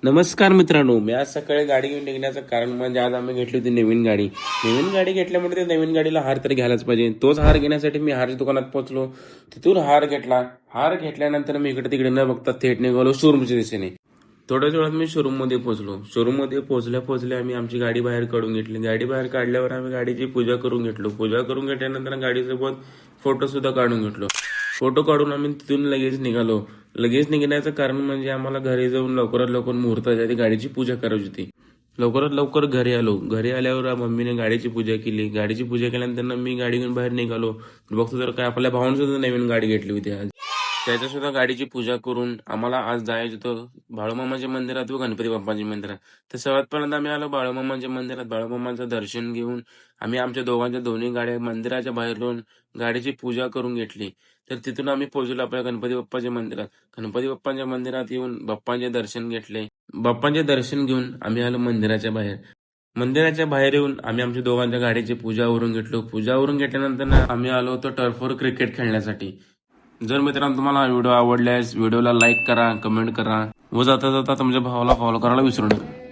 नमस्कार मित्रांनो, मी आज सकाळी गाडी घेऊन निघण्याचं कारण म्हणजे आज आम्ही घेतली होती नवीन गाडी. नवीन गाडी घेतल्यामुळे त्या नवीन गाडीला हार तर घ्यायलाच पाहिजे. तोच हार घेण्यासाठी मी हारच्या दुकानात पोहोचलो. तिथून हार घेतला. हार घेतल्यानंतर मी इकडे तिकडे न बघता थेट निघालो शोरूमच्या दिशेने. थोड्याच वेळात मी शोरूम मध्ये पोहोचलो. शोरूम मध्ये पोहोचल्या आम्ही आमची गाडी बाहेर काढून घेतली. गाडी बाहेर काढल्यावर आम्ही गाडीची पूजा करून घेतलो. पूजा करून घेतल्यानंतर गाडीसोबत फोटो सुद्धा काढून घेतलो. फोटो काढून आम्ही तिथून लगेच निघालो. लगेच निघण्याचं कारण म्हणजे आम्हाला घरी जाऊन लवकरात लवकर मुहूर्ताच्या आधी गाडीची पूजा करायची होती. लवकरात लवकर घरी आलो. घरी आल्यावर मम्मीने गाडीची पूजा केली. गाडीची पूजा केल्यानंतर मी गाडी घेऊन बाहेर निघालो. बघतो तर काय आपल्या भावाने सुद्धा नवीन गाडी घेतली होती आज. त्याच्या सुद्धा गाडीची पूजा करून आम्हाला आज जायचं होतं बाळूमामाच्या मंदिरात व गणपती बाप्पाच्या मंदिरात. तर सर्वात पहिल्यांदा आम्ही आलो बाळूमामाच्या मंदिरात. बाळूमामाचं दर्शन घेऊन आम्ही आमच्या दोघांच्या दोन्ही गाड्या मंदिराच्या बाहेर लावून गाडीची पूजा करून घेतली. तर तिथून आम्ही पोहोचलो आपल्या गणपती बाप्पाच्या मंदिरात. गणपती बाप्पाच्या मंदिरात येऊन बाप्पांचे दर्शन घेतले. बाप्पांचे दर्शन घेऊन आम्ही आलो मंदिराच्या बाहेर. मंदिराच्या बाहेर येऊन आम्ही आमच्या दोघांच्या गाडीची पूजा करून घेतलो. पूजा करून घेतल्यानंतर आम्ही आलो होतो टर्फवर क्रिकेट खेळण्यासाठी. जर मित्रांनो तुम्हाला हा व्हिडिओ आवडल्यास व्हिडिओला लाईक करा, कमेंट करा व जाता जाता तुमच्या भावाला फॉलो करायला विसरू नका.